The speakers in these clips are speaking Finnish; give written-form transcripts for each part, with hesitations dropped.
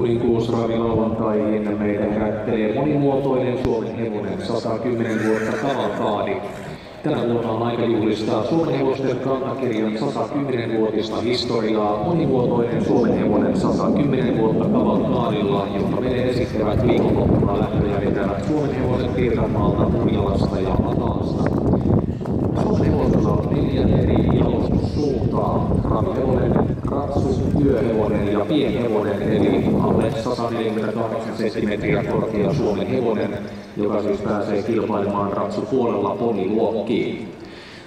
kuninkuusravilauantaihin meitä herättelee monimuotoinen Suomen hevonen 110 vuotta kavalkaadi. Tänä vuonna on aika juhlistaa Suomen hevosten kantakirjan 110-vuotista historiaa monimuotoinen Suomen hevonen 110 vuotta kavalkaadilla, jonka meille esittävät viikonloppuna lähtöjä vetävät Suomen hevoset Pirkanmaalta, Urjalasta ja Vataasta. Suomen hevosella on 4 eri jalostussuuntaa: ravihevonen, ratsu, työhevonen ja pienhevonen, eli alle 148 senttimetriä korkea Suomen hevonen, joka siis pääsee kilpailemaan ratsupuolella poniluokkiin.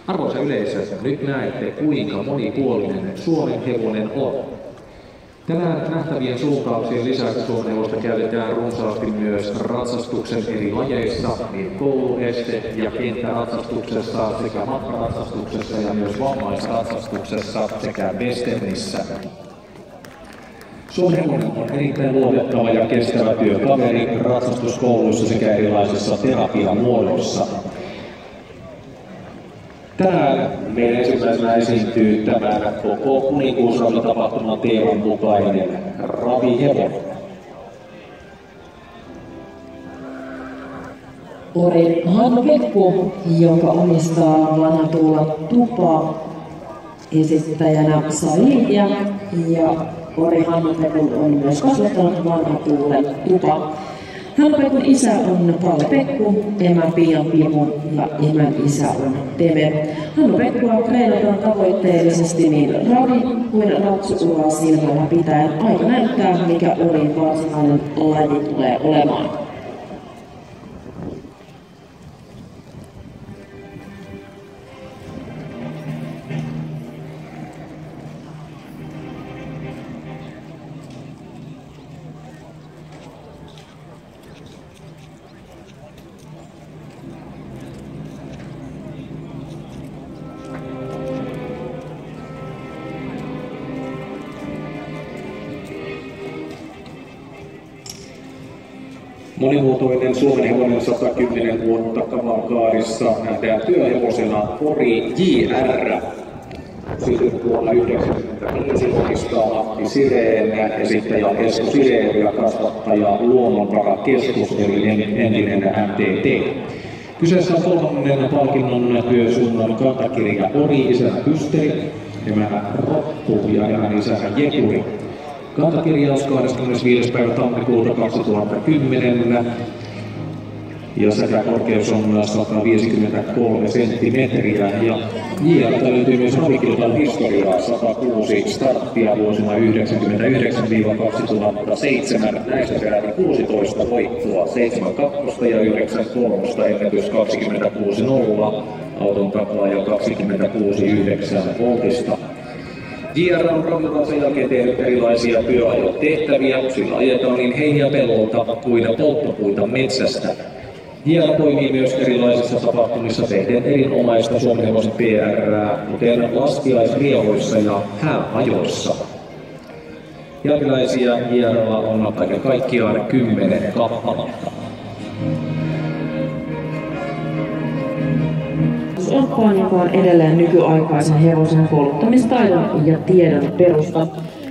Arvoisa yleisö, nyt näette kuinka monipuolinen Suomen hevonen on. Tänään nähtävien suuntauksien lisäksi Suomen hevosta käytetään runsaasti myös ratsastuksen eri lajeissa, niin koulu-, este- ja kenttäratsastuksessa sekä matkaratsastuksessa ja myös vammaisratsastuksessa sekä westernissä. Suomen hevonen on erittäin luotettava ja kestävä työkaveri ratsastuskouluissa sekä erilaisissa terapiamuodoissa. Tänään meidän ensimmäisenä esiintyy tämän koko kuninkuusravitapahtuman teeman mukainen ravihevonen. Ori Hannu Pekku, joka omistaa Vanha Tuula Tupa, esittäjänä Sailia, ja Ori Hannu Pekku on myös kasvattanut Vanha Tuulen Tupa. Hannu Pekun isä on Palle Pekku, emä Pia Pimu ja emän isä on Teme. Hannu Pekkua treenataan tavoitteellisesti niin ravi kuin ratsuuraa silmällä pitäen. Aika näyttää, mikä Orin varsinainen laji tulee olemaan. Monimuotoinen Suomen hevonen 110 vuotta kavalkaadissa nähdään työhevosena Ori JR. Syntynyt vuonna 1995 omistaa Matti Sireen, esittäjä Esko Sireen ja kasvattaja Luonnonvarakeskus eli entinen MTT. Kyseessä on 3. palkinnon työsuunnan kantakirja Ori, isänä Kysteri, emänä Rottu ja emän isänä Jekuri. Kantakirjaus 25. päivä tammikuuta 2010 ja sekä korkeus on 153 senttimetriä ja JR:ltä löytyy myös ravikilpailun historiaa, 106 starttia vuosina 1999-2007, näistä peräti 16 voittoa, 7 kakkosta ja 9 kolmosta, ennätys 26.0, auton takaa ja 26.9 voltista. JR on ravintonsa jälkeen tehnyt erilaisia työajotehtäviä, sillä ajetaan niin heiniä pellolta kuin polttopuita metsästä. JR toimii myös erilaisissa tapahtumissa tehden erinomaista Suomen hevosen PR:ää, kuten laskiaisriehoissa ja hääajoissa. Jälkeläisiä JR:llä on kaiken kaikkiaan 10 kappaletta. Oppaan, joka on edelleen nykyaikaisen hevosen kouluttamistaidon ja tiedon perusta.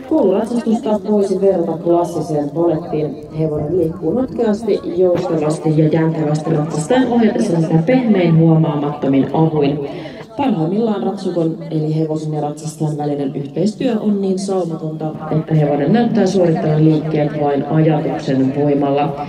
Kouluratsastusta voisi verrata klassiseen palettiin. Hevonen liikkuu notkeasti, joustavasti ja jäntevästi ratsastaen ohjatessa sitä pehmein huomaamattomin avuin. Parhaimmillaan ratsukon eli hevosen ja ratsastajan välinen yhteistyö on niin saumatonta, että hevonen näyttää suorittavan liikkeet vain ajatuksen voimalla.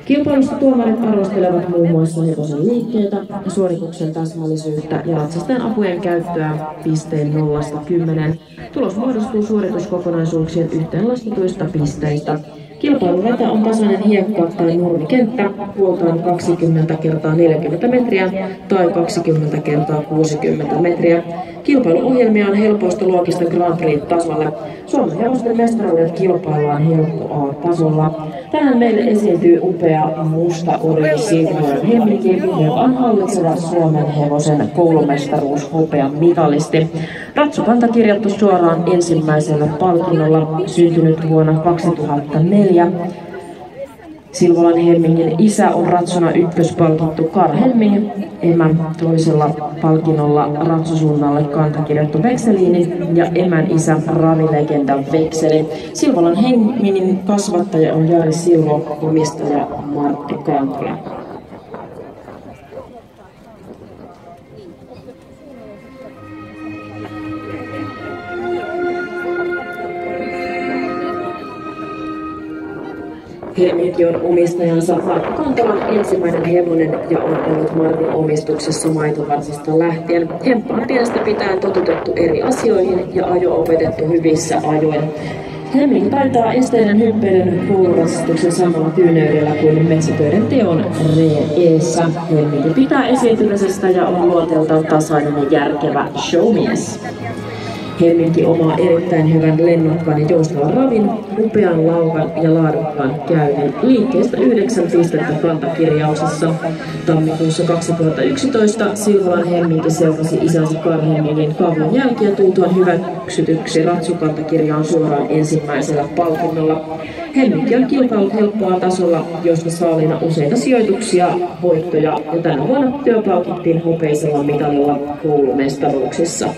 Kilpailussa tuomarit arvostelevat muun muassa hevosen liikkeitä, suorituksen täsmällisyyttä ja ratsastajan apujen käyttöä pistein 0–10. Tulos muodostuu suorituskokonaisuuksien yhteenlasketuista pisteistä. Kilpailureita on tasainen hiekka- tai nurmikenttä, puoltaan 20×40 metriä tai 20×60 metriä. Kilpailuohjelmia on helpoista luokista Grand Prix-tasolle. Suomen hevosten mestaruudet kilpaillaan helppo A-tasolla. Tänään meille esiintyy upea musta Ori Sigvoren Hemmiki, joka on hallitseva Suomen hevosen koulumestaruus hopean mitalisti. Ratsukanta kirjattu suoraan ensimmäisellä palkinnolla, syntynyt vuonna 2004. Silvolan Helmingin isä on ratsuna ykköspalkittu Karl Helming, emän toisella palkinnolla ratsusuunnalle kantakirjoittu Vekseliini ja emän isä ravilegenda Vekseli. Silvolan Helmingin kasvattaja on Jari Silvo, omistaja Martti Kantola. Helminki on omistajansa Martti Kantolan ensimmäinen hevonen ja on ollut Martin omistuksessa maitovarsista lähtien. Hemppa on pienestä pitäen totutettu eri asioihin ja ajo opetettu hyvissä ajoin. Helminki taitaa esteiden hyppeiden kouluratsastuksen samalla tyyneydellä kuin metsätöiden teon reessä. Helminki pitää esiintymisestä ja on luonteeltaan tasainen ja järkevä showmies. Helminki omaa erittäin hyvän lennokkaan ja joustavan ravin, upean laukan ja laadukkaan käynnin liikkeestä 9 pistettä kantakirjauksessa. Tammikuussa 2011 Silvolan Helminki seurasi isänsä Karl Helmingin kaavun jälkiä tultuaan hyväksytyksi ratsukantakirjaan suoraan ensimmäisellä palkinnolla. Helminki on kilpailut helppoa tasolla, josta saaliina useita sijoituksia, voittoja ja tänä vuonna työpalkittiin hopeisella mitalilla koulumestaruuksissa.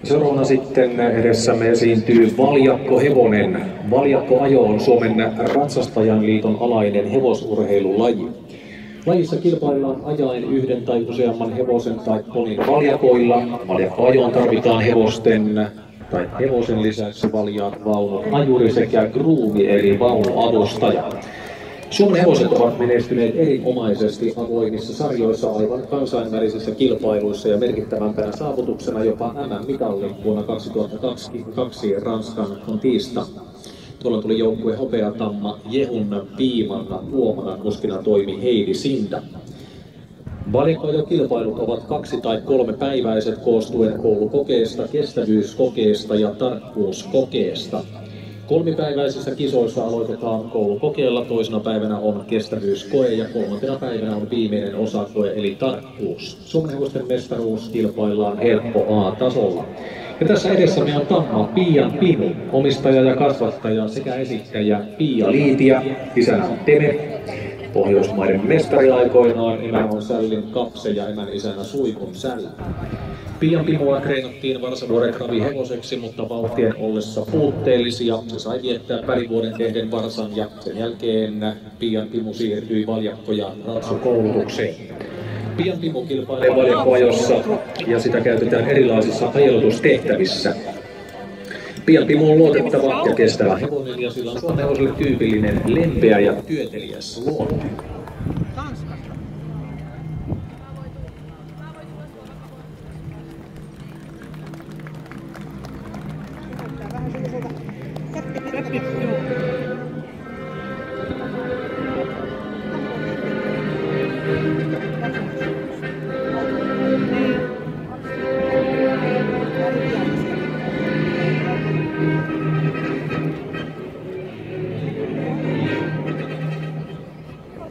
Seuraavana sitten edessämme esiintyy valjakkohevonen. Valjakkoajo on Suomen Ratsastajan liiton alainen hevosurheilulaji. Lajissa kilpaillaan ajaen yhden tai useamman hevosen tai ponin valjakoilla. Valjakkoajoon tarvitaan hevosen lisäksi valjaat vaunut, ajuri sekä groomi eli vaunuavustaja. Suomen hevoset ovat menestyneet erinomaisesti avoimissa sarjoissa aivan kansainvälisissä kilpailuissa ja merkittävämpänä saavutuksena jopa MM-mitalli vuonna 2022 Ranskan Contiista. Tuolla tuli joukkue hopeatamma Jehun piimanna tuomana kuskina toimi Heidi Sinda. Valjakkoajokilpailut ovat 2- tai 3-päiväiset koostuen koulukokeesta, kestävyyskokeesta ja tarkkuuskokeesta. 3-päiväisissä kisoissa aloitetaan koulukokeella, toisena päivänä on kestävyyskoe ja 3. päivänä on viimeinen osakoe eli tarkkuus. Suomen hevosten mestaruus kilpaillaan helppo A-tasolla. Ja tässä edessämme on tamma Piian Pimu, omistaja ja kasvattaja sekä esittäjä Pia Liitia, isänä on Teme. Pohjoismaiden mestari aikoinaan, emänä on Sällin Kapse ja emän isänä Suikun Säll. Pian Pimua treenattiin Varsavuoren gravihevoseksi, mutta vauhtien ollessa puutteellisia se sai viettää välivuoden tehden varsan ja sen jälkeen Pian Pimu siirtyi valjakko- ja ratsukoulutukseen. Pian Pimu kilpailee valjakkoajossa ja sitä käytetään erilaisissa ajelutustehtävissä. Pian Pimu on luotettava ja kestävä hevonen ja sillä on Suomen hevoselle tyypillinen lempeä ja työteliäs luonne.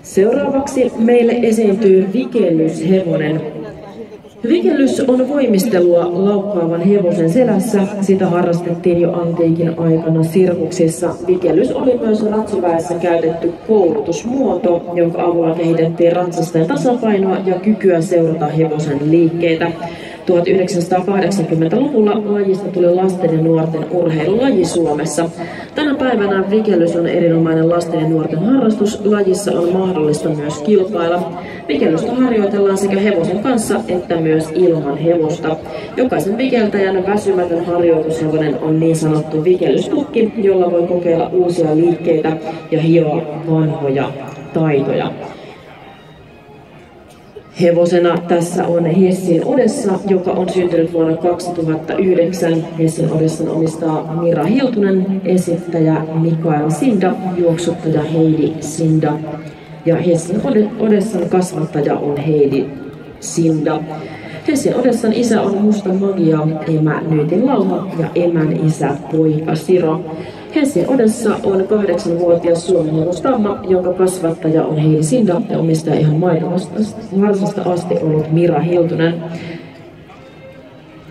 Seuraavaksi meille esiintyy vikellyshevonen. Vikellys on voimistelua laukkaavan hevosen selässä. Sitä harrastettiin jo antiikin aikana sirkuksissa. Vikellys oli myös ratsuväessä käytetty koulutusmuoto, jonka avulla kehitettiin ratsastajan tasapainoa ja kykyä seurata hevosen liikkeitä. 1980-luvulla lajista tuli lasten ja nuorten urheilulaji Suomessa. Tänä päivänä vikellys on erinomainen lasten ja nuorten harrastus. Lajissa on mahdollista myös kilpailla. Vikellystä harjoitellaan sekä hevosen kanssa että myös ilman hevosta. Jokaisen vikeltäjän väsymätön harjoitushevonen on niin sanottu vikellyspukki, jolla voi kokeilla uusia liikkeitä ja hioa vanhoja taitoja. Hevosena tässä on Hessin Odessa, joka on syntynyt vuonna 2009. Hessin Odessan omistaa Mira Hiltunen, esittäjä Mikael Sinda, juoksuttaja Heidi Sinda ja Hessin Odessan kasvattaja on Heidi Sinda. Hessin Odessan isä on Musta Magia, emä Nyytin Lauha ja emän isä Poika Siro. Hessin Odessa on 8-vuotias suomenhevostamma, jonka kasvattaja on Heili Sinda ja omistaja ihan maidonvarsasta asti ollut Mira Hiltunen.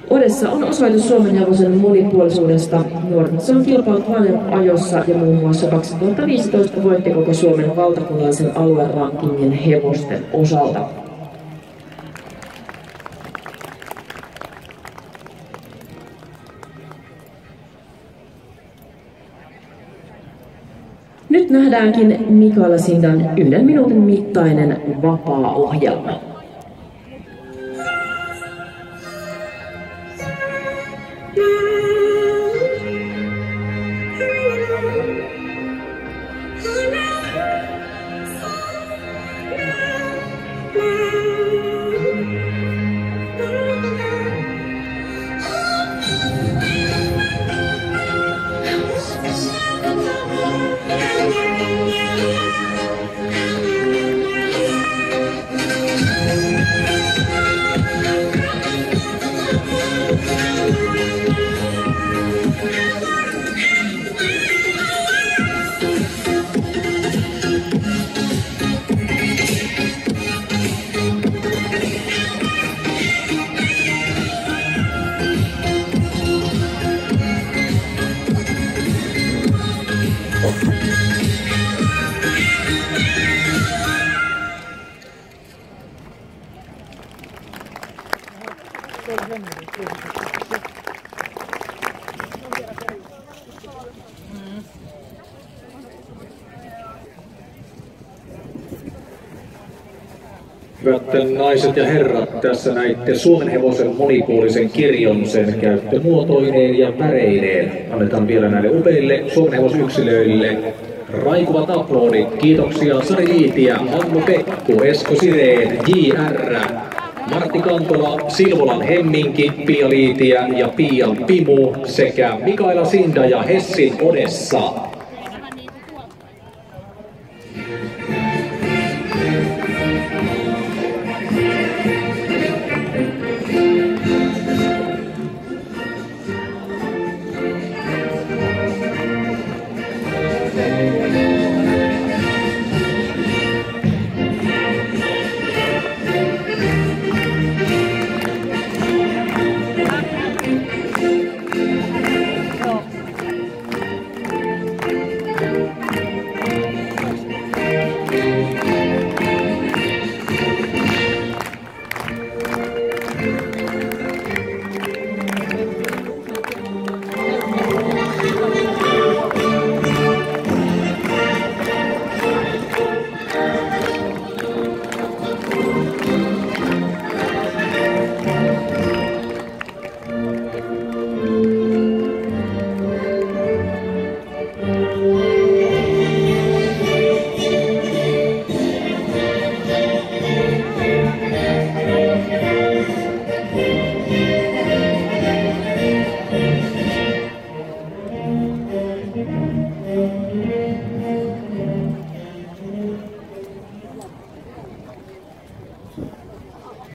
Odessa on osoitus suomenhevosen monipuolisuudesta. Nuorissa on kilpailut paljon ajossa ja muun muassa 2015 voitti koko Suomen valtakunnallisen aluerankingin hevosten osalta. Nyt nähdäänkin Mikaela Sindan 1 minuutin mittainen vapaa-ohjelma. Hyvät naiset ja herrat, tässä näitte suomenhevosen monipuolisen kirjon sen käyttömuotoineen ja väreineen. Annetaan vielä näille upeille suomenhevosyksilöille raikuvat aplodit. Kiitoksia Sari Liitiä, Hannu Pekku, Esko Sireen, JR, Martti Kantola, Silvolan Hemminki, Pia Liitiä ja Pian Pimu sekä Mikaela Sinda ja Hessin Odessa.